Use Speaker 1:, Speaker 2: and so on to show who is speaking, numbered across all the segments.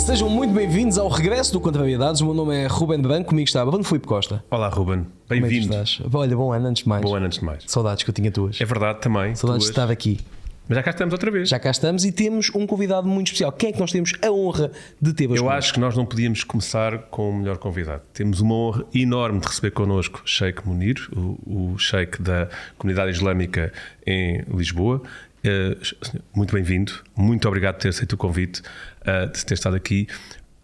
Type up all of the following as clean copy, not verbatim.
Speaker 1: Sejam muito bem-vindos ao regresso do Contrariedades. O meu nome é Ruben Branco, comigo está Bruno Filipe Costa.
Speaker 2: Olá, Ruben.
Speaker 1: Como é que
Speaker 2: Bem-vindo.
Speaker 1: estás? Olha, bom ano antes de mais.
Speaker 2: Bom ano antes de mais.
Speaker 1: Saudades que eu tinha tuas.
Speaker 2: É verdade também.
Speaker 1: Saudades de estar aqui.
Speaker 2: Mas já cá estamos outra vez.
Speaker 1: Já cá estamos e temos um convidado muito especial. Quem é que nós temos a honra de ter hoje?
Speaker 2: Eu acho que nós não podíamos começar com o melhor convidado. Temos uma honra enorme de receber connosco Sheikh Munir, o Sheikh da Comunidade Islâmica em Lisboa. Muito bem-vindo. Muito obrigado por ter aceito o convite, de ter estado aqui.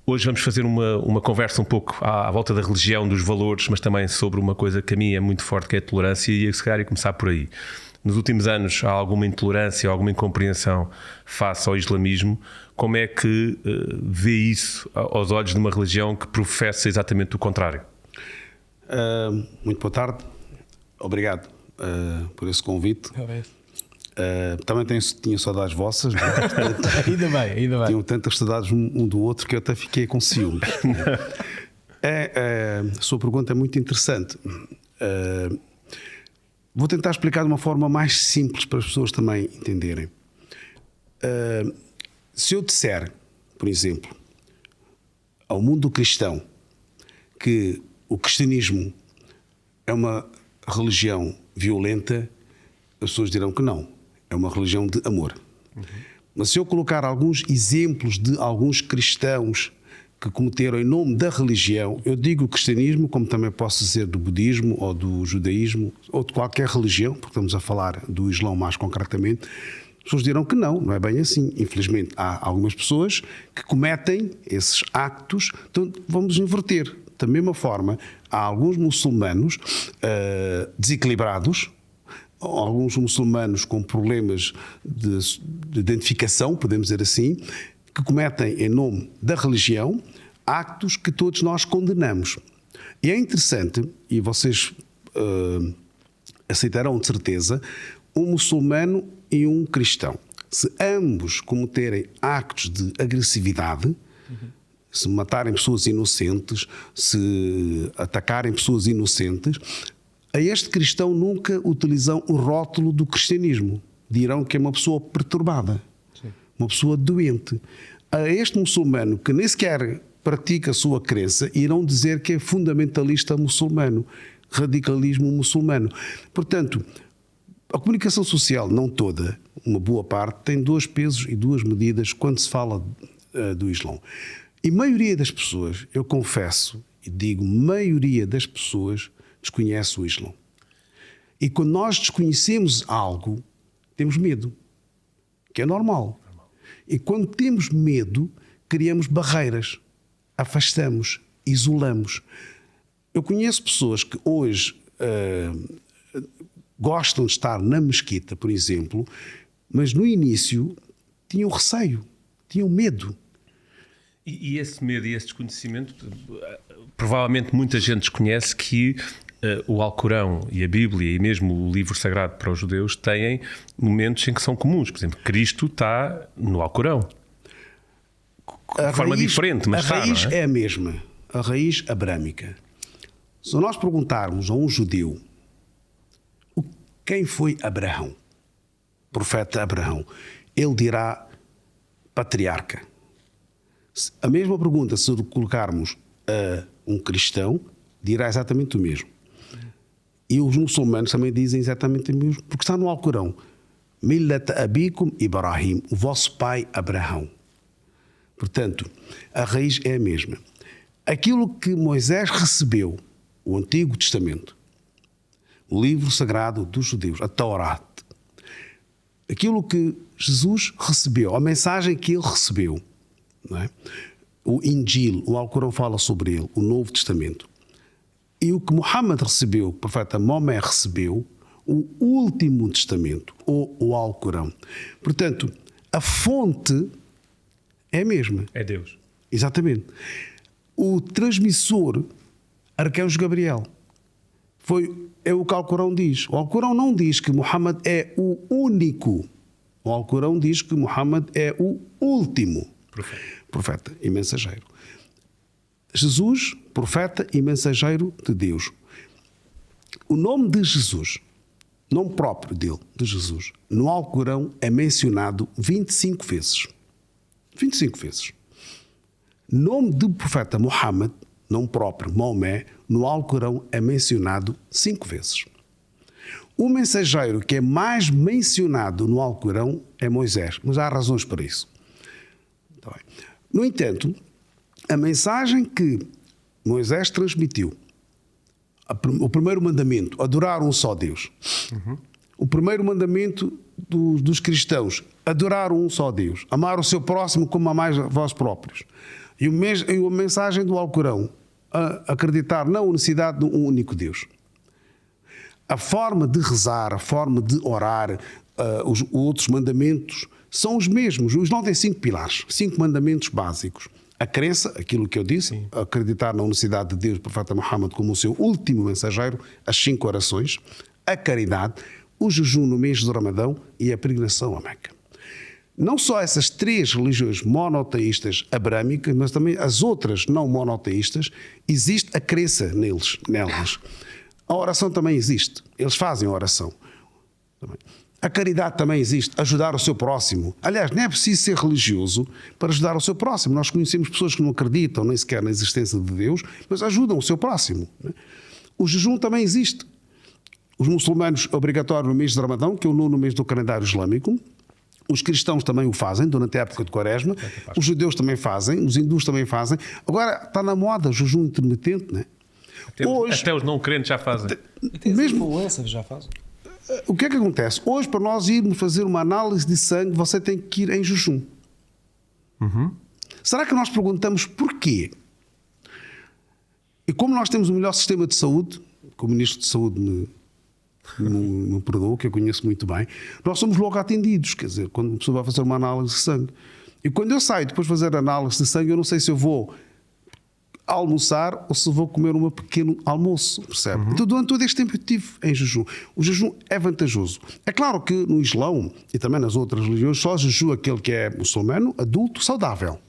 Speaker 2: Hoje vamos fazer uma conversa um pouco à volta da religião, dos valores, mas também sobre uma coisa que a mim é muito forte, que é a tolerância, e se calhar ia começar por aí. Nos últimos anos há alguma intolerância, alguma incompreensão face ao islamismo. Como é que vê isso aos olhos de uma religião que professa exatamente o contrário?
Speaker 3: Muito boa tarde. Obrigado por esse convite. Também tinha saudades vossas, não é? Portanto,
Speaker 1: Ainda bem.
Speaker 3: Tinham tantas saudades um do outro que eu até fiquei com ciúmes. A sua pergunta é muito interessante. Vou tentar explicar de uma forma mais simples para as pessoas também entenderem. Se eu disser, por exemplo, ao mundo cristão que o cristianismo é uma religião violenta, as pessoas dirão que não. É uma religião de amor. Mas se eu colocar alguns exemplos de alguns cristãos que cometeram em nome da religião, eu digo o cristianismo, como também posso dizer do budismo ou do judaísmo ou de qualquer religião, porque estamos a falar do Islão mais concretamente, as pessoas dirão que não é bem assim. Infelizmente há algumas pessoas que cometem esses actos, então vamos inverter. Da mesma forma, há alguns muçulmanos desequilibrados, alguns muçulmanos com problemas de identificação, podemos dizer assim, que cometem em nome da religião actos que todos nós condenamos. E é interessante, e vocês aceitarão de certeza, um muçulmano e um cristão. Se ambos cometerem actos de agressividade, se matarem pessoas inocentes, se atacarem pessoas inocentes, a este cristão nunca utilizam o rótulo do cristianismo. Dirão que é uma pessoa perturbada, uma pessoa doente. A este muçulmano que nem sequer pratica a sua crença, irão dizer que é fundamentalista muçulmano, radicalismo muçulmano. Portanto, a comunicação social, não toda, uma boa parte, tem dois pesos e duas medidas quando se fala do Islão. E a maioria das pessoas, eu confesso e digo, maioria das pessoas desconhece o Islão. E quando nós desconhecemos algo, temos medo, que é normal. E quando temos medo, criamos barreiras, afastamos, isolamos. Eu conheço pessoas que hoje gostam de estar na mesquita, por exemplo, mas no início tinham receio, tinham medo.
Speaker 2: E esse medo e esse desconhecimento, provavelmente muita gente desconhece que o Alcorão e a Bíblia e mesmo o livro sagrado para os judeus têm momentos em que são comuns. Por exemplo, Cristo está no Alcorão. De forma diferente, mas está,
Speaker 3: a raiz
Speaker 2: não é?
Speaker 3: É a mesma, a raiz abrâmica. Se nós perguntarmos a um judeu quem foi Abraão, profeta Abraão, ele dirá patriarca. A mesma pergunta, se colocarmos a um cristão, dirá exatamente o mesmo. E os muçulmanos também dizem exatamente o mesmo, porque está no Alcorão. Millat abikum Ibrahim, o vosso pai Abraão. Portanto, a raiz é a mesma. Aquilo que Moisés recebeu, o Antigo Testamento, o livro sagrado dos judeus, a Torá, aquilo que Jesus recebeu, a mensagem que ele recebeu, não é? O Injil, o Alcorão fala sobre ele, o Novo Testamento. E o que Muhammad recebeu, o profeta Maomé recebeu, o Último Testamento, ou o Alcorão. Portanto, a fonte é a mesma.
Speaker 2: É Deus.
Speaker 3: Exatamente. O transmissor, Arcanjo Gabriel, é o que o Alcorão diz. O Alcorão não diz que Muhammad é o único. O Alcorão diz que Muhammad é o último profeta e mensageiro. Jesus, profeta e mensageiro de Deus. O nome de Jesus, nome próprio dele, de Jesus, no Alcorão é mencionado 25 vezes. 25 vezes. Nome do profeta Muhammad, nome próprio, Maomé, no Alcorão é mencionado 5 vezes. O mensageiro que é mais mencionado no Alcorão é Moisés, mas há razões para isso. No entanto, a mensagem que Moisés transmitiu, o primeiro mandamento, adorar um só Deus. O primeiro mandamento dos cristãos, adorar um só Deus. Amar o seu próximo como amais a vós próprios. E a mensagem do Alcorão, acreditar na unicidade de um único Deus. A forma de rezar, a forma de orar, os outros mandamentos são os mesmos. O Islão tem 5 pilares, 5 mandamentos básicos. A crença, aquilo que eu disse, acreditar na unicidade de Deus, o profeta Muhammad como o seu último mensageiro, as 5 orações, a caridade, o jejum no mês do Ramadão e a peregrinação a Meca. Não só essas 3 religiões monoteístas abrâmicas, mas também as outras não monoteístas, existe a crença nelas. A oração também existe, eles fazem a oração. A caridade também existe, ajudar o seu próximo. Aliás, não é preciso ser religioso para ajudar o seu próximo. Nós conhecemos pessoas que não acreditam nem sequer na existência de Deus, mas ajudam o seu próximo. O jejum também existe. Os muçulmanos, obrigatório no mês de Ramadão, que é o 9º mês do calendário islâmico. Os cristãos também o fazem durante a época de Quaresma. Os judeus também fazem, os hindus também fazem. Agora está na moda o jejum intermitente, não é?
Speaker 2: Hoje, até os não crentes já fazem.
Speaker 1: Mesmo influências já fazem.
Speaker 3: O que é que acontece? Hoje, para nós irmos fazer uma análise de sangue, você tem que ir em jejum. Será que nós perguntamos porquê? E como nós temos o melhor sistema de saúde, que o Ministro de Saúde me perdoa, que eu conheço muito bem, nós somos logo atendidos, quer dizer, quando uma pessoa vai fazer uma análise de sangue. E quando eu saio depois de fazer a análise de sangue, eu não sei se eu vou almoçar ou se vou comer um pequeno almoço, percebe? Então durante todo este tempo eu estive em jejum. O jejum é vantajoso. É claro que no Islão e também nas outras religiões só jejua aquele que é muçulmano, adulto, saudável.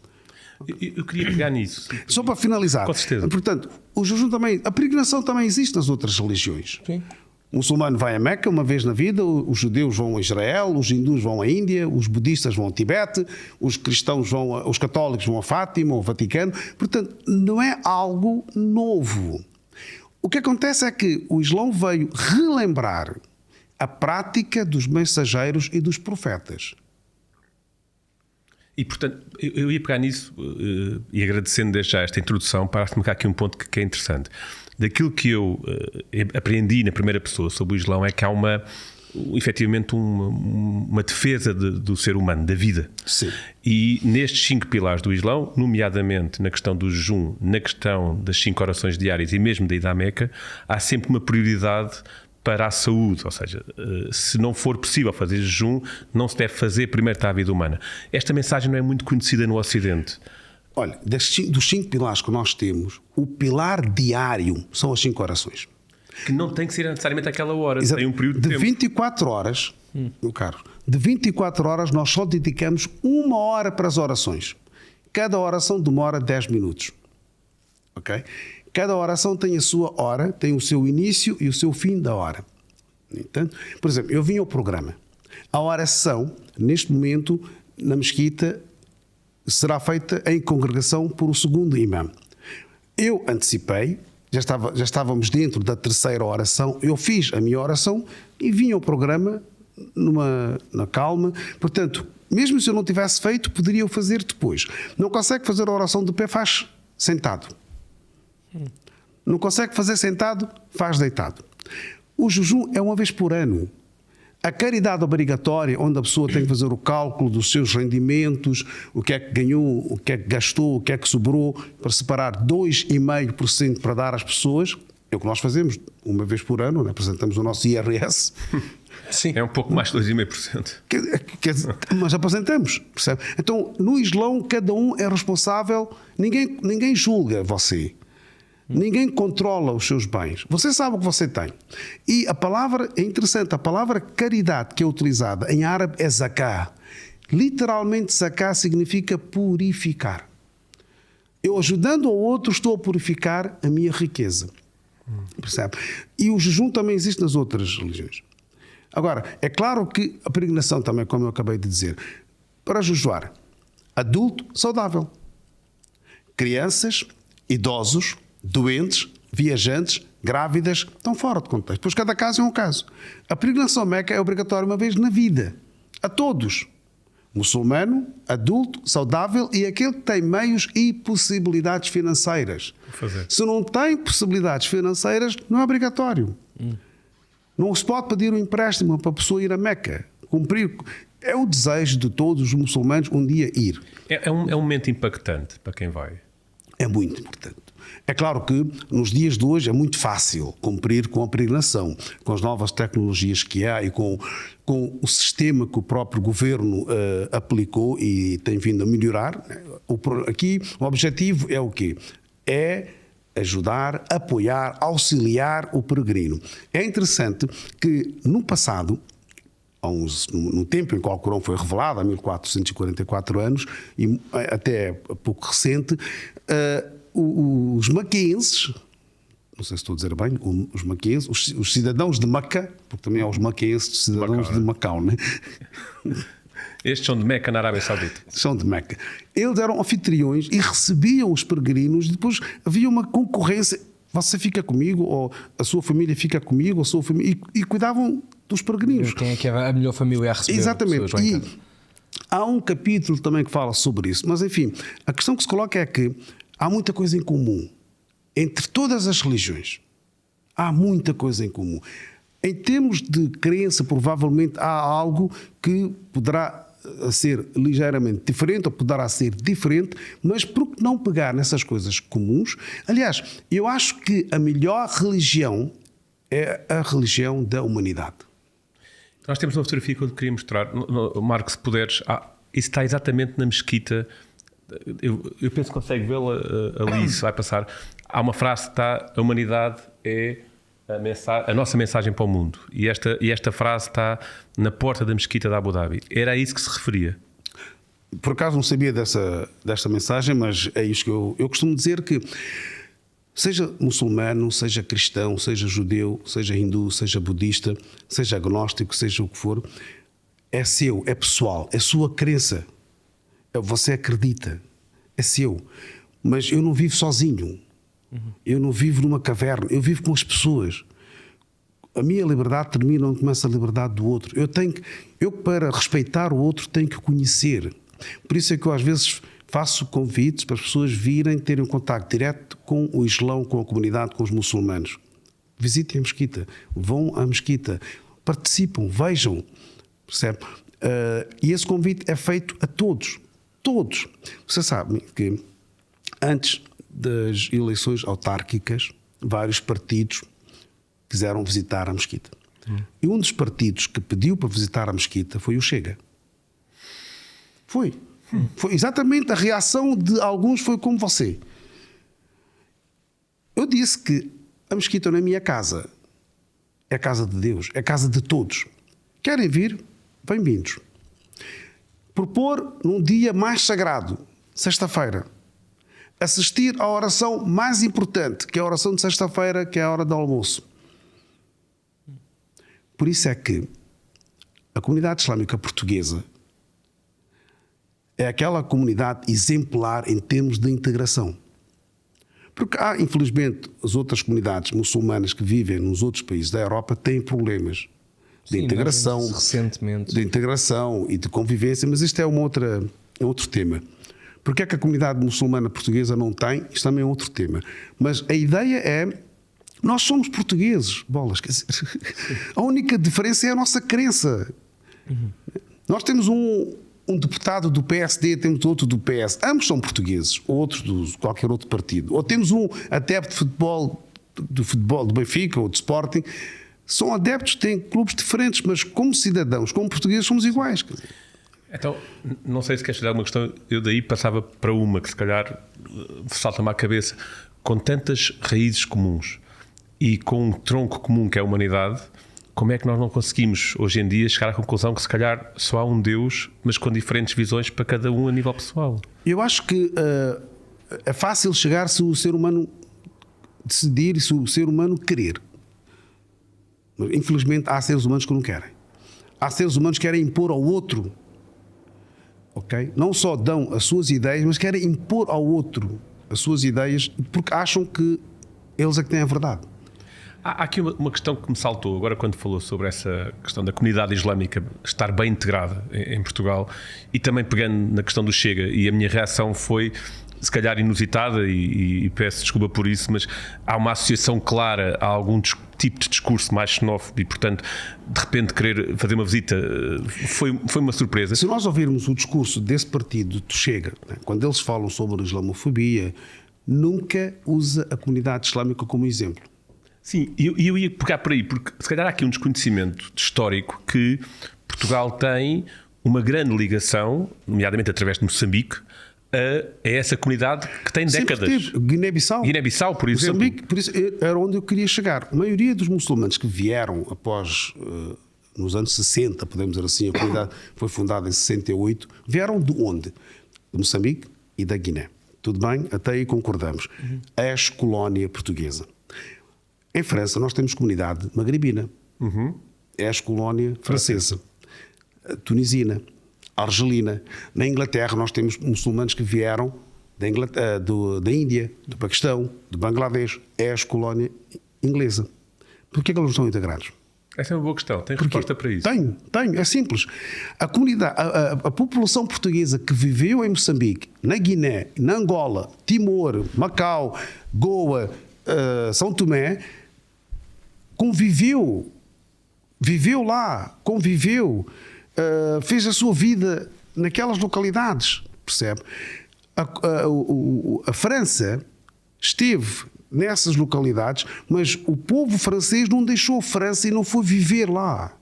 Speaker 2: Eu queria pegar nisso.
Speaker 3: Só para finalizar.
Speaker 2: Com certeza.
Speaker 3: Portanto, o jejum também, a peregrinação também existe nas outras religiões.
Speaker 1: Sim.
Speaker 3: O muçulmano vai a Meca uma vez na vida, os judeus vão a Israel, os hindus vão à Índia, os budistas vão ao Tibete, os cristãos os católicos vão a Fátima, ao Vaticano. Portanto, não é algo novo. O que acontece é que o Islão veio relembrar a prática dos mensageiros e dos profetas.
Speaker 2: E, portanto, eu ia pegar nisso e agradecendo desde já esta introdução, para marcar aqui um ponto que é interessante. Daquilo que eu aprendi na primeira pessoa sobre o Islão é que há efetivamente uma defesa do ser humano, da vida.
Speaker 3: Sim.
Speaker 2: E nestes 5 pilares do Islão, nomeadamente na questão do jejum, na questão das 5 orações diárias e mesmo da ida à Meca, há sempre uma prioridade para a saúde, ou seja, se não for possível fazer jejum, não se deve fazer, primeiro está a vida humana. Esta mensagem não é muito conhecida no Ocidente.
Speaker 3: Olha, dos 5 pilares que nós temos, o pilar diário são as 5 orações.
Speaker 2: Que não tem que ser necessariamente aquela hora,
Speaker 3: Exato.
Speaker 2: tem um período de tempo.
Speaker 3: 24 horas, meu caro, de 24 horas nós só dedicamos 1 hora para as orações. Cada oração demora 10 minutos. Ok? Cada oração tem a sua hora, tem o seu início e o seu fim da hora. Entende? Por exemplo, eu vim ao programa. A oração, neste momento, na mesquita, será feita em congregação por o segundo imã. Eu antecipei, já estávamos dentro da terceira oração, eu fiz a minha oração e vim ao programa na calma. Portanto, mesmo se eu não tivesse feito, poderia eu fazer depois. Não consegue fazer a oração de pé, faz sentado. Não consegue fazer sentado, faz deitado. O jejum é uma vez por ano. A caridade obrigatória, onde a pessoa tem que fazer o cálculo dos seus rendimentos, o que é que ganhou, o que é que gastou, o que é que sobrou, para separar 2,5% para dar às pessoas, é o que nós fazemos uma vez por ano, né? Apresentamos o nosso IRS.
Speaker 1: Sim.
Speaker 2: É um pouco mais de 2,5%.
Speaker 3: Mas apresentamos, percebe? Então, no Islão, cada um é responsável, ninguém julga você. Ninguém controla os seus bens. Você sabe o que você tem. E a palavra é interessante. A palavra caridade que é utilizada em árabe é zakah. Literalmente, zakah significa purificar. Eu ajudando ao outro estou a purificar a minha riqueza. Percebe? E o jejum também existe nas outras religiões. Agora, é claro que a peregrinação também, como eu acabei de dizer, para jejuar, adulto, saudável. crianças, idosos, doentes, viajantes, grávidas, estão fora de contexto. Pois cada caso é um caso. A peregrinação à Meca é obrigatória uma vez na vida. A todos. Muçulmano, adulto, saudável e aquele que tem meios e possibilidades financeiras. Se não tem possibilidades financeiras, não é obrigatório. Não se pode pedir um empréstimo para a pessoa ir a Meca. Cumprir. É o desejo de todos os muçulmanos um dia ir.
Speaker 2: É um momento impactante para quem vai.
Speaker 3: É muito importante. É claro que nos dias de hoje é muito fácil cumprir com a peregrinação, com as novas tecnologias que há e com o sistema que o próprio governo aplicou e tem vindo a melhorar. Aqui o objetivo é o quê? É ajudar, apoiar, auxiliar o peregrino. É interessante que no passado, no tempo em que o Alcorão foi revelado, há 1444 anos, e até pouco recente, os maquenses, não sei se estou a dizer bem, os maquenses, os cidadãos de Meca, porque também há os maquenses, cidadãos de Macau, né?
Speaker 2: Estes são de Meca, na Arábia Saudita.
Speaker 3: São de Meca. Eles eram anfitriões e recebiam os peregrinos, e depois havia uma concorrência. Você fica comigo, ou a sua família fica comigo, ou a sua família, e cuidavam dos peregrinos.
Speaker 1: Quem é que é a melhor família a receber?
Speaker 3: Exatamente. E há um capítulo também que fala sobre isso. Mas, enfim, a questão que se coloca é que há muita coisa em comum entre todas as religiões. Há muita coisa em comum. Em termos de crença, provavelmente há algo que poderá ser ligeiramente diferente ou poderá ser diferente, mas por que não pegar nessas coisas comuns? Aliás, eu acho que a melhor religião é a religião da humanidade.
Speaker 2: Nós temos uma fotografia que eu queria mostrar. Marco, se puderes, isso está exatamente na mesquita. Eu penso que consegue vê-la ali, se vai passar. Há uma frase que está: a humanidade é a nossa mensagem para o mundo. E esta frase está na porta da mesquita de Abu Dhabi. Era a isso que se referia?
Speaker 3: Por acaso não sabia desta mensagem, mas é isso que eu costumo dizer, que seja muçulmano, seja cristão, seja judeu, seja hindu, seja budista, seja agnóstico, seja o que for, é seu, é pessoal, é sua crença. Você acredita, é seu. Mas eu não vivo sozinho. Eu não vivo numa caverna, eu vivo com as pessoas. A minha liberdade termina onde começa a liberdade do outro. Eu para respeitar o outro tenho que conhecer. Por isso é que eu às vezes faço convites para as pessoas virem, terem um contacto direto com o Islão, com a comunidade, com os muçulmanos. Visitem a mesquita, vão à mesquita, participam, vejam, percebe? E esse convite é feito a todos. Todos. Você sabe que antes das eleições autárquicas, vários partidos quiseram visitar a mesquita. E um dos partidos que pediu para visitar a mesquita foi o Chega. Foi exatamente a reação de alguns, foi como você. Eu disse que a mesquita não é a minha casa, é a casa de Deus, é a casa de todos. Querem vir? Bem-vindos. Propor num dia mais sagrado, sexta-feira, assistir à oração mais importante, que é a oração de sexta-feira, que é a hora do almoço. Por isso é que a comunidade islâmica portuguesa é aquela comunidade exemplar em termos de integração. Porque há, infelizmente, as outras comunidades muçulmanas que vivem nos outros países da Europa têm problemas de integração,
Speaker 1: recentemente.
Speaker 3: De integração e de convivência, mas isto é outro tema. Porque é que a comunidade muçulmana portuguesa não tem? Isto também é outro tema. Mas a ideia é: nós somos portugueses, bolas. Quer dizer, a única diferença é a nossa crença. Nós temos um deputado do PSD, temos outro do PS. Ambos são portugueses, ou outros de qualquer outro partido. Ou temos um adepto de futebol, do Benfica ou de Sporting. São adeptos, têm clubes diferentes, mas como cidadãos, como portugueses, somos iguais.
Speaker 2: Então, não sei se queres tirar uma questão, eu daí passava para uma que se calhar salta-me à cabeça. Com tantas raízes comuns e com um tronco comum que é a humanidade, como é que nós não conseguimos hoje em dia chegar à conclusão que se calhar só há um Deus, mas com diferentes visões para cada um a nível pessoal?
Speaker 3: Eu acho que é fácil chegar se o ser humano decidir e se o ser humano querer. Mas, infelizmente, há seres humanos que não querem. Há seres humanos que querem impor ao outro. Okay? Não só dão as suas ideias, mas querem impor ao outro as suas ideias porque acham que eles é que têm a verdade.
Speaker 2: Há aqui uma questão que me saltou agora quando falou sobre essa questão da comunidade islâmica estar bem integrada em Portugal, e também pegando na questão do Chega, e a minha reação foi se calhar inusitada e peço desculpa por isso, mas há uma associação clara a algum tipo de discurso mais xenófobo e, portanto, de repente querer fazer uma visita foi uma surpresa.
Speaker 3: Se nós ouvirmos o discurso desse partido do Chega, né, quando eles falam sobre a islamofobia, nunca usa a comunidade islâmica como exemplo.
Speaker 2: Sim, e eu ia pegar por aí, porque se calhar há aqui um desconhecimento histórico que Portugal tem uma grande ligação, nomeadamente através de Moçambique, a essa comunidade que tem décadas. Guiné-Bissau, por exemplo.
Speaker 3: Moçambique, por isso era onde eu queria chegar. A maioria dos muçulmanos que vieram após, nos anos 60, podemos dizer assim, a comunidade foi fundada em 68, vieram de onde? De Moçambique e da Guiné. Tudo bem? Até aí concordamos. Ex-colónia portuguesa. Em França nós temos comunidade magrebina, ex-colónia francesa, tunisina, argelina. Na Inglaterra nós temos muçulmanos que vieram da Índia, do Paquistão, do Bangladesh, ex-colónia inglesa. Porquê que eles não estão integrados?
Speaker 2: Essa é uma boa questão. Tem resposta para isso?
Speaker 3: Tenho. É simples. A comunidade, a população portuguesa que viveu em Moçambique, na Guiné, na Angola, Timor, Macau, Goa, São Tomé, viveu lá, fez a sua vida naquelas localidades, percebe? A França esteve nessas localidades, mas o povo francês não deixou a França e não foi viver lá.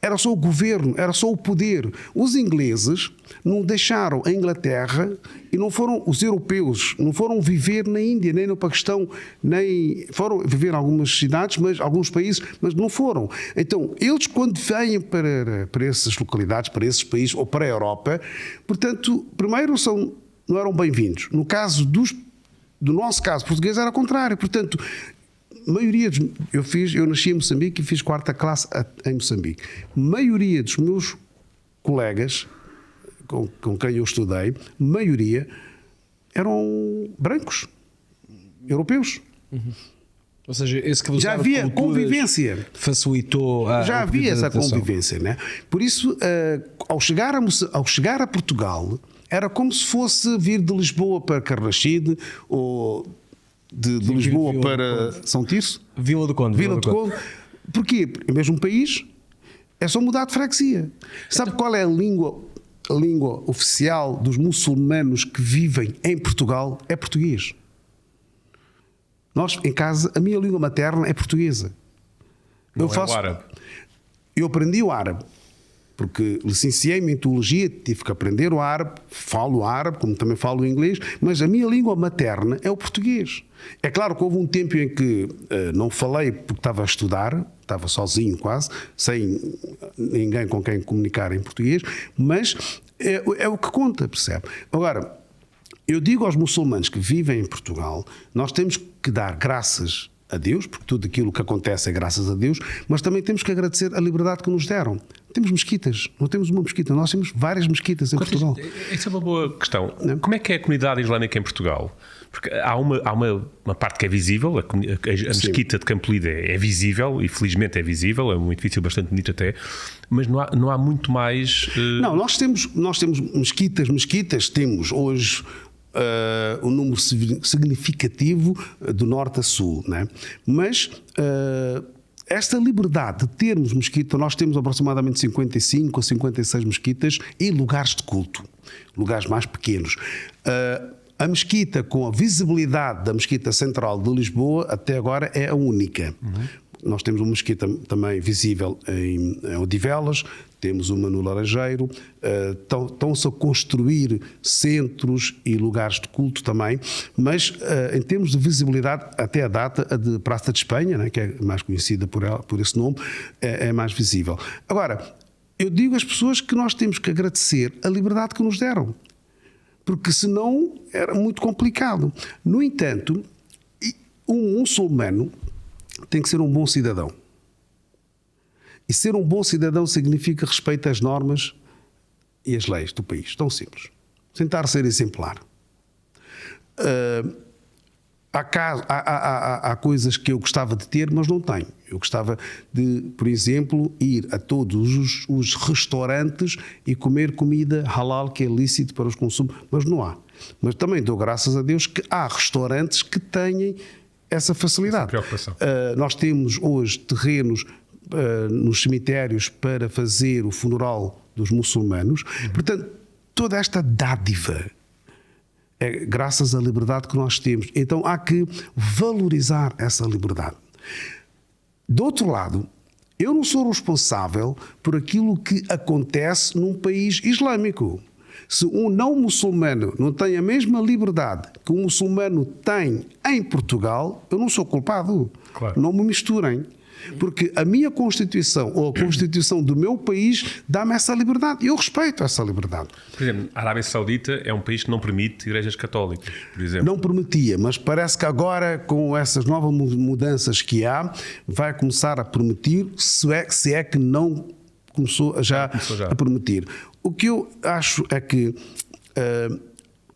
Speaker 3: Era só o governo, era só o poder. Os ingleses não deixaram a Inglaterra e não foram os europeus, não foram viver na Índia, nem no Paquistão, nem foram viver em algumas cidades, mas alguns países, mas não foram. Então, eles quando vêm para essas localidades, para esses países ou para a Europa, portanto, primeiro não eram bem-vindos. No caso do nosso caso português era o contrário. Portanto, eu nasci em Moçambique e fiz 4ª classe em Moçambique. A maioria dos meus colegas com quem eu estudei, maioria eram brancos, europeus.
Speaker 1: Ou seja, esse que
Speaker 3: já havia convivência.
Speaker 1: Facilitou a
Speaker 3: Já havia essa convivência, né? Por isso, ao chegar a Portugal, era como se fosse vir de Lisboa para Carnaxide ou de Lisboa para São Tirso.
Speaker 1: Vila do Conde.
Speaker 3: Porquê? Em mesmo país, é só mudar de freguesia. Sabe qual é a língua oficial dos muçulmanos que vivem em Portugal? É português. Nós, em casa, a minha língua materna é portuguesa.
Speaker 2: Não é o árabe.
Speaker 3: Eu aprendi o árabe, porque licenciei-me em teologia, tive que aprender o árabe, falo o árabe, como também falo o inglês, mas a minha língua materna é o português. É claro que houve um tempo em que não falei porque estava a estudar, estava sozinho quase, sem ninguém com quem comunicar em português, mas é o que conta, percebe? Agora, eu digo aos muçulmanos que vivem em Portugal, nós temos que dar graças a Deus, porque tudo aquilo que acontece é graças a Deus, mas também temos que agradecer a liberdade que nos deram. Temos mesquitas, não temos uma mesquita, nós temos várias mesquitas em Portugal.
Speaker 2: Essa é uma boa questão. Não? Como é que é a comunidade islâmica em Portugal? Porque há uma parte que é visível, a mesquita de Campolide é visível, e felizmente é visível, é um edifício bastante bonito até, mas não há muito mais...
Speaker 3: Não, nós temos mesquitas, temos hoje... um número significativo do norte a sul, né? Mas esta liberdade de termos mesquita, nós temos aproximadamente 55 a 56 mesquitas em lugares de culto, lugares mais pequenos. A mesquita, com a visibilidade da mesquita central de Lisboa, até agora é a única. Nós temos uma mesquita também visível em Odivelas, temos uma no Laranjeiro, estão-se a construir centros e lugares de culto também, mas em termos de visibilidade, até a data, a de Praça de Espanha, né, que é mais conhecida por esse nome, é mais visível. Agora, eu digo às pessoas que nós temos que agradecer a liberdade que nos deram, porque senão era muito complicado. No entanto, um muçulmano tem que ser um bom cidadão. E ser um bom cidadão significa respeito às normas e às leis do país. Tão simples. Tentar ser exemplar. Há coisas que eu gostava de ter, mas não tenho. Eu gostava de, por exemplo, ir a todos os restaurantes e comer comida halal, que é lícito para os consumos, mas não há. Mas também dou graças a Deus que há restaurantes que têm essa facilidade. Nós temos hoje terrenos nos cemitérios para fazer o funeral dos muçulmanos. Portanto, toda esta dádiva é graças à liberdade que nós temos. Então há que valorizar essa liberdade. Do outro lado, eu não sou responsável por aquilo que acontece num país islâmico. Se um não muçulmano não tem a mesma liberdade que um muçulmano tem em Portugal, eu não sou culpado.
Speaker 2: Claro.
Speaker 3: Não me misturem. Porque a minha Constituição ou a Constituição do meu país dá-me essa liberdade. E eu respeito essa liberdade.
Speaker 2: Por exemplo, a Arábia Saudita é um país que não permite igrejas católicas, por exemplo.
Speaker 3: Não permitia, mas parece que agora, com essas novas mudanças que há, vai começar a permitir, se é que não começou já a permitir. O que eu acho é que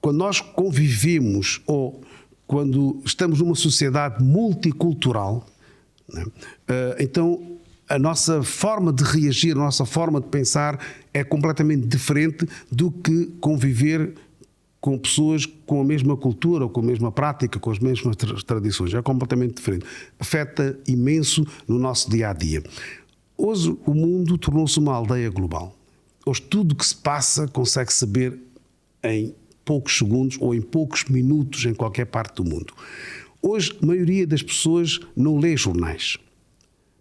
Speaker 3: quando nós convivemos ou quando estamos numa sociedade multicultural, então a nossa forma de reagir, a nossa forma de pensar é completamente diferente do que conviver com pessoas com a mesma cultura, com a mesma prática, com as mesmas tradições. É completamente diferente. Afeta imenso no nosso dia-a-dia. Hoje o mundo tornou-se uma aldeia global. Hoje tudo o que se passa consegue saber em poucos segundos ou em poucos minutos em qualquer parte do mundo. Hoje, a maioria das pessoas não lê jornais,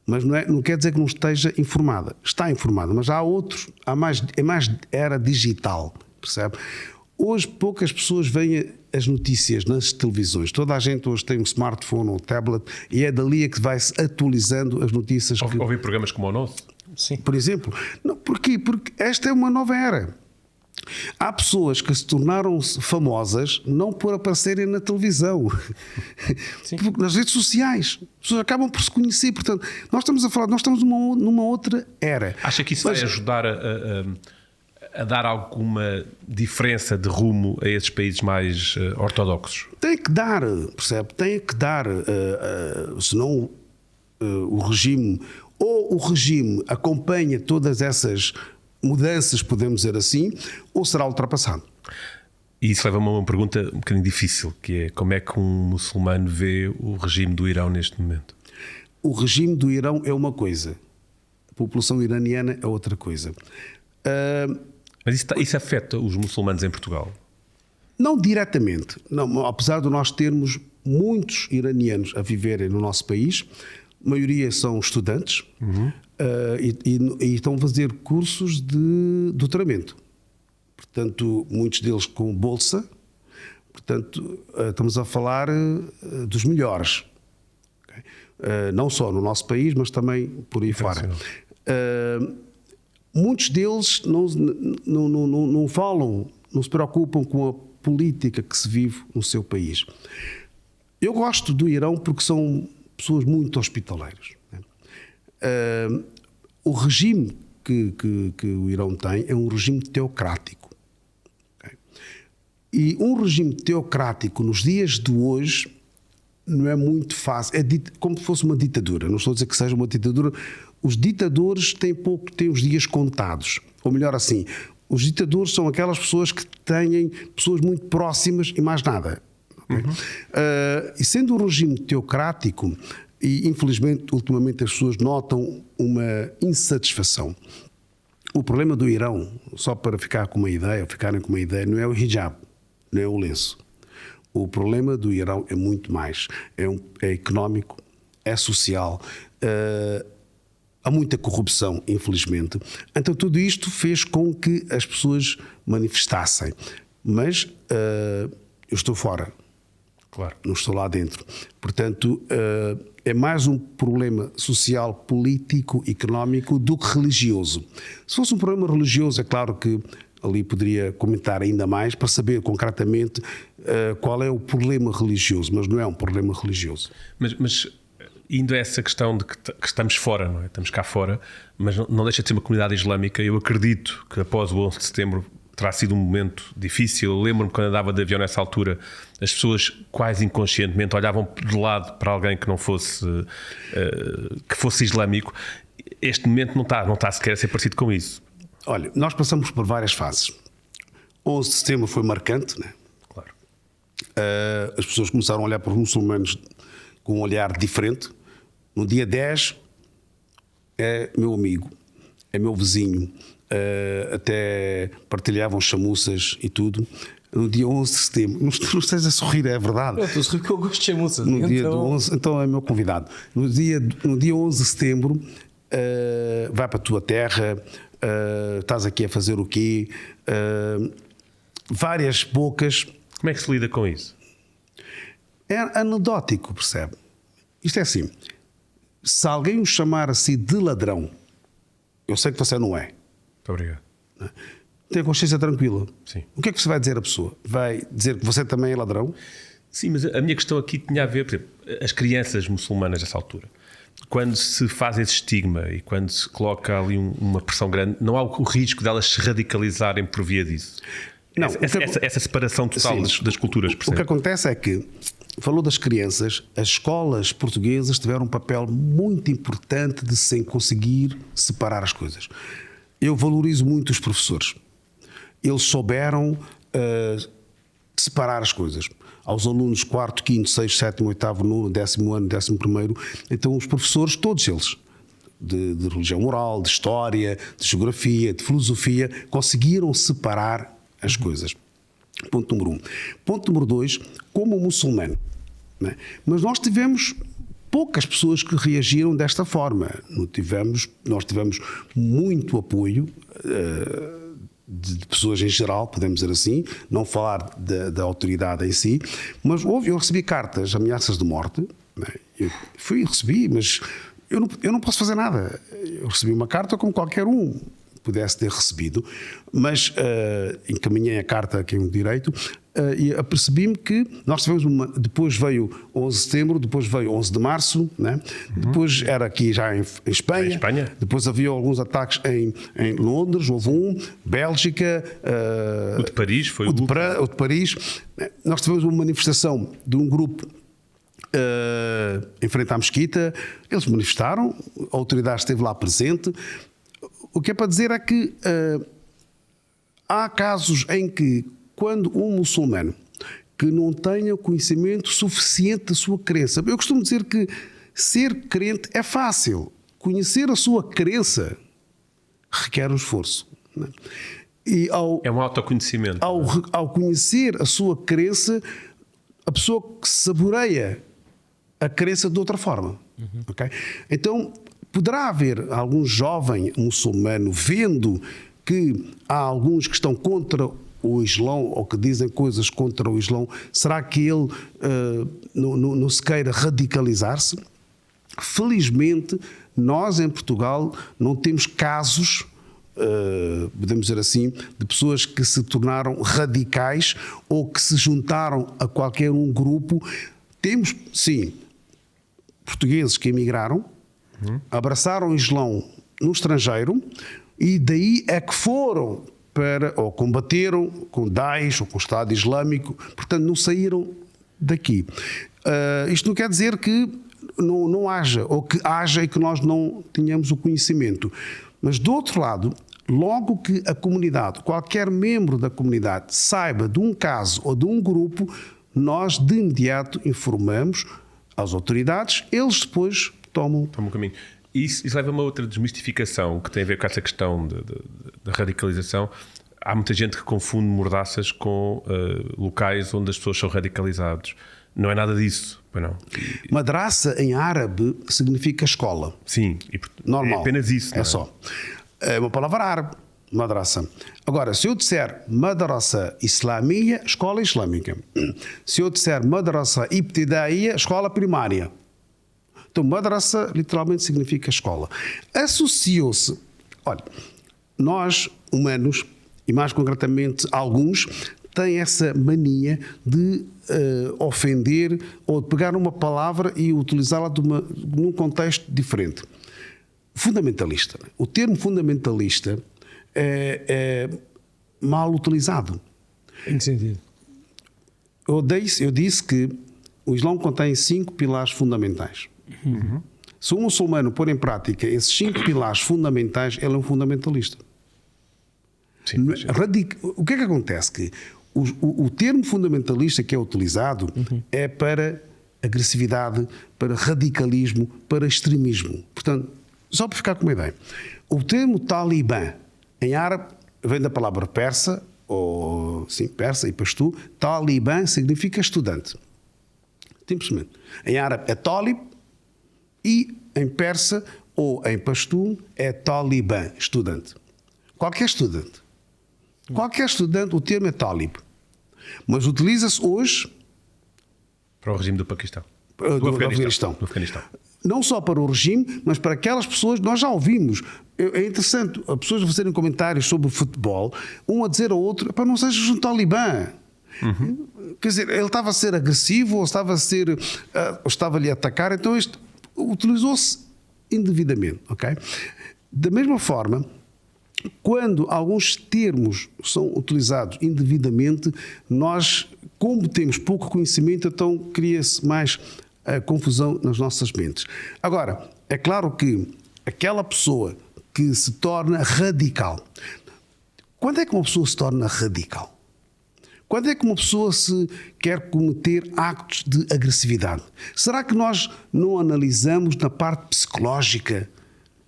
Speaker 3: mas não quer dizer que não esteja informada. Está informada, mas há outros, é mais era digital, percebe? Hoje, poucas pessoas veem as notícias nas televisões. Toda a gente hoje tem um smartphone ou tablet e é dali que vai-se atualizando as notícias.
Speaker 2: Ouvir programas como o nosso?
Speaker 1: Sim.
Speaker 3: Por exemplo. Não, porquê? Porque esta é uma nova era. Há pessoas que se tornaram famosas não por aparecerem na televisão, nas redes sociais. As pessoas acabam por se conhecer. Portanto, nós estamos numa outra era.
Speaker 2: Acha que isso vai ajudar a dar alguma diferença de rumo a esses países mais ortodoxos?
Speaker 3: Tem que dar, percebe? Tem que dar, senão o regime, ou o regime acompanha todas essas mudanças, podemos dizer assim, ou será ultrapassado.
Speaker 2: E isso leva-me a uma pergunta um bocadinho difícil, que é como é que um muçulmano vê o regime do Irão neste momento?
Speaker 3: O regime do Irão é uma coisa, a população iraniana é outra coisa.
Speaker 2: Mas isso afeta os muçulmanos em Portugal?
Speaker 3: Não diretamente, não, apesar de nós termos muitos iranianos a viverem no nosso país, a maioria são estudantes. E estão a fazer cursos de doutoramento. Portanto, muitos deles com bolsa. Portanto, estamos a falar dos melhores. Okay? Não só no nosso país, mas também por aí fora. Muitos deles não falam, não se preocupam com a política que se vive no seu país. Eu gosto do Irão porque são pessoas muito hospitaleiras. O regime que o Irão tem é um regime teocrático. Okay? E um regime teocrático nos dias de hoje não é muito fácil. É como se fosse uma ditadura. Não estou a dizer que seja uma ditadura. Os ditadores têm os dias contados. Ou melhor assim, os ditadores são aquelas pessoas que têm pessoas muito próximas e mais nada. Okay? E sendo um regime teocrático, e infelizmente ultimamente as pessoas notam uma insatisfação. O problema do Irão, só para ficarem com uma ideia, não é o hijab, não é o lenço. O problema do Irão é muito mais. É económico, é social, há muita corrupção, infelizmente. Então tudo isto fez com que as pessoas manifestassem. Mas eu estou fora.
Speaker 2: Claro.
Speaker 3: Não estou lá dentro. Portanto, é mais um problema social, político, económico do que religioso. Se fosse um problema religioso, é claro que ali poderia comentar ainda mais para saber concretamente qual é o problema religioso, mas não é um problema religioso.
Speaker 2: Mas indo a essa questão de que estamos fora, não é? Estamos cá fora, mas não deixa de ser uma comunidade islâmica. Eu acredito que após o 11 de setembro terá sido um momento difícil. Eu lembro-me quando andava de avião nessa altura, as pessoas quase inconscientemente olhavam de lado para alguém que não fosse que fosse islâmico. Este momento não está sequer a ser parecido com isso.
Speaker 3: Olha, nós passamos por várias fases. 11 de setembro foi marcante, né?
Speaker 2: Claro.
Speaker 3: As pessoas começaram a olhar para os muçulmanos com um olhar diferente. No dia 10 é meu amigo, é meu vizinho, até partilhavam chamuças e tudo. No dia 11 de setembro, não estejas a sorrir, é verdade.
Speaker 1: Eu estou a sorrir porque eu gosto de chamuças.
Speaker 3: No dia do 11, então é meu convidado. No dia 11 de setembro, vai para a tua terra, estás aqui a fazer o quê? Várias bocas.
Speaker 2: Como é que se lida com isso?
Speaker 3: É anedótico, percebe? Isto é assim, se alguém o chamar assim de ladrão, eu sei que você não é.
Speaker 2: Muito obrigado.
Speaker 3: Tem a consciência tranquila.
Speaker 2: Sim.
Speaker 3: O que é que você vai dizer à pessoa? Vai dizer que você também é ladrão?
Speaker 2: Sim, mas a minha questão aqui tinha a ver, por exemplo, as crianças muçulmanas nessa altura. Quando se faz esse estigma e quando se coloca ali uma pressão grande, não há o risco delas se radicalizarem por via disso?
Speaker 3: Não,
Speaker 2: essa separação total das culturas,
Speaker 3: o
Speaker 2: percebe?
Speaker 3: que acontece é que, falou das crianças, as escolas portuguesas tiveram um papel muito importante de se conseguir separar as coisas. Eu valorizo muito os professores. Eles souberam separar as coisas. Aos alunos 4º, 5º, 6º, 7º, 8º, 9º, 10º ano, 11º, então os professores, todos eles, de religião moral, de história, de geografia, de filosofia, conseguiram separar as coisas. Ponto número 1. Ponto número 2, como muçulmano, né? Mas nós tivemos poucas pessoas que reagiram desta forma. Nós tivemos muito apoio de pessoas em geral, podemos dizer assim, não falar da autoridade em si, mas eu recebi cartas, ameaças de morte, né? Eu recebi, mas eu não posso fazer nada. Eu recebi uma carta como qualquer um pudesse ter recebido, mas encaminhei a carta a quem o direito e apercebi-me que nós tivemos depois veio 11 de setembro, depois veio 11 de março, né? Depois era aqui já em Espanha, depois havia alguns ataques em Londres, houve Bélgica,
Speaker 2: o de Paris foi
Speaker 3: o de Paris. Nós tivemos uma manifestação de um grupo em frente à mesquita, eles manifestaram, a autoridade esteve lá presente. O que é para dizer é que há casos em que, quando um muçulmano que não tenha conhecimento suficiente da sua crença, eu costumo dizer que ser crente é fácil, conhecer a sua crença requer um esforço. Né? E
Speaker 2: é um autoconhecimento.
Speaker 3: Ao conhecer a sua crença, a pessoa saboreia a crença de outra forma. Okay? Então, poderá haver algum jovem muçulmano vendo que há alguns que estão contra o Islão ou que dizem coisas contra o Islão. Será que ele não se queira radicalizar-se? Felizmente, nós em Portugal não temos casos, podemos dizer assim, de pessoas que se tornaram radicais ou que se juntaram a qualquer um grupo. Temos, sim, portugueses que emigraram, abraçaram o Islão no estrangeiro e daí é que foram ou combateram com Daesh ou com o Estado Islâmico, portanto não saíram daqui. Isto não quer dizer que não haja, ou que haja e que nós não tenhamos o conhecimento. Mas do outro lado, logo que a comunidade, qualquer membro da comunidade saiba de um caso ou de um grupo, nós de imediato informamos às autoridades, eles depois tomam
Speaker 2: o caminho. Isso leva a uma outra desmistificação que tem a ver com essa questão da radicalização. Há muita gente que confunde mordaças com locais onde as pessoas são radicalizadas. Não é nada disso, pois não?
Speaker 3: Madraça em árabe significa escola.
Speaker 2: Sim,
Speaker 3: normal.
Speaker 2: É apenas isso.
Speaker 3: É só. É uma palavra árabe, madraça. Agora, se eu disser madraça islamia, escola islâmica. Se eu disser madraça ibtidaia, escola primária. Então, madraça literalmente significa escola. Associou-se. Olha, nós, humanos, e mais concretamente alguns, têm essa mania de ofender ou de pegar uma palavra e utilizá-la num contexto diferente. Fundamentalista. O termo fundamentalista mal utilizado.
Speaker 1: Em que sentido?
Speaker 3: Eu disse que o Islão contém 5 pilares fundamentais. Se um muçulmano pôr em prática esses 5 pilares fundamentais, ele é um fundamentalista.
Speaker 2: Sim, mas-
Speaker 3: O que é que acontece? Que o termo fundamentalista que é utilizado é para agressividade, para radicalismo, para extremismo. Portanto, só para ficar com uma ideia, o termo talibã, em árabe, vem da palavra persa, ou sim, persa e pastu. Talibã significa estudante. Simplesmente. Em árabe é talib e em persa ou em pastu é talibã, estudante. Qualquer estudante. Qualquer estudante, o termo é talib. Mas utiliza-se hoje
Speaker 2: Para o regime do Paquistão.
Speaker 3: do Afeganistão.
Speaker 2: Do Afeganistão.
Speaker 3: Não só para o regime, mas para aquelas pessoas, nós já ouvimos. É interessante as pessoas fazerem comentários sobre o futebol, um a dizer ao outro, para não sejas um talibã. Quer dizer, ele estava a ser agressivo ou estava-lhe a atacar, então isto utilizou-se indevidamente, ok? Da mesma forma, quando alguns termos são utilizados indevidamente, nós, como temos pouco conhecimento, então cria-se mais confusão nas nossas mentes. Agora, é claro que aquela pessoa que se torna radical. Quando é que uma pessoa se torna radical? Quando é que uma pessoa se quer cometer actos de agressividade? Será que nós não analisamos na parte psicológica,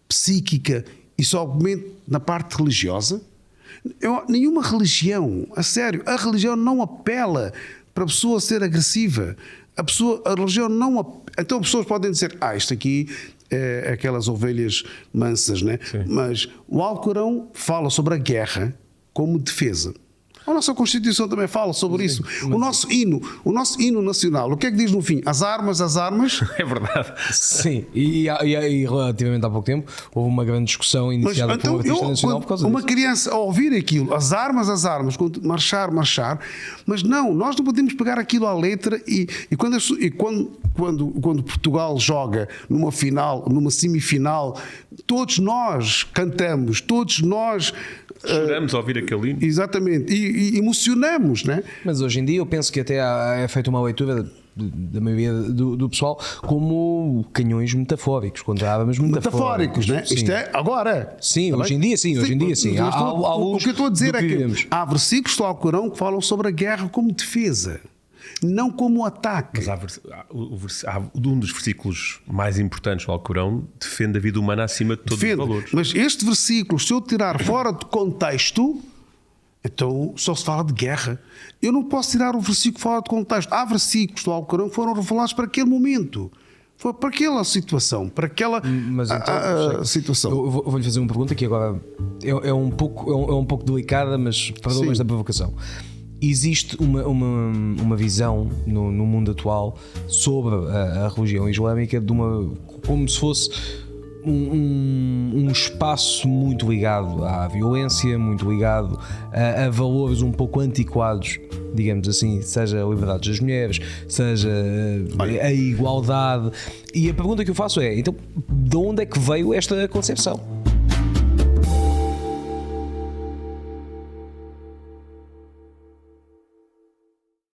Speaker 3: psíquica e somente na parte religiosa? Nenhuma religião, a sério, a religião não apela para a pessoa ser agressiva. A religião não... Então as pessoas podem dizer, isto aqui é aquelas ovelhas mansas, né?
Speaker 2: Sim.
Speaker 3: Mas o Alcorão fala sobre a guerra como defesa. A nossa Constituição também fala sobre isso. O nosso hino nacional, o que é que diz no fim? As armas.
Speaker 2: É verdade.
Speaker 1: Sim, e relativamente há pouco tempo houve uma grande discussão
Speaker 3: Mas
Speaker 1: iniciada pelo
Speaker 3: então,
Speaker 1: artista nacional por causa
Speaker 3: uma
Speaker 1: disso.
Speaker 3: criança a ouvir aquilo, as armas, marchar, mas não, nós não podemos pegar aquilo à letra e quando Portugal joga numa final, numa semifinal, todos nós cantamos, todos nós
Speaker 2: Choramos ao ouvir aquele hino.
Speaker 3: exatamente, e emocionamos, né?
Speaker 1: Mas hoje em dia eu penso que até é feita uma leitura da maioria do pessoal como canhões metafóricos, contra armas
Speaker 3: Metafóricos, né?
Speaker 1: Sim.
Speaker 3: Isto é agora.
Speaker 1: Sim,
Speaker 3: Tá
Speaker 1: hoje
Speaker 3: bem?
Speaker 1: em dia sim, hoje em dia sim.
Speaker 3: Mas o que eu estou a dizer é que
Speaker 1: vemos.
Speaker 3: há versículos do Alcorão que falam sobre a guerra como defesa, não como ataque.
Speaker 2: Mas um dos versículos mais importantes do Alcorão defende a vida humana acima de todos
Speaker 3: Defende.
Speaker 2: os valores.
Speaker 3: Mas este versículo, se eu tirar fora de contexto, então só se fala de guerra. Eu não posso tirar o versículo fora de contexto. Há versículos do Alcorão que foram revelados para aquele momento. Foi para aquela situação, para aquela
Speaker 1: Mas então,
Speaker 3: situação.
Speaker 1: Eu vou-lhe fazer uma pergunta que agora é um pouco delicada, mas perdão-me
Speaker 3: Sim.
Speaker 1: da provocação. Existe uma visão no mundo atual sobre a religião islâmica como se fosse um espaço muito ligado à violência, muito ligado a valores um pouco antiquados, digamos assim, seja a liberdade das mulheres, seja a igualdade. E a pergunta que eu faço é, então, de onde é que veio esta concepção?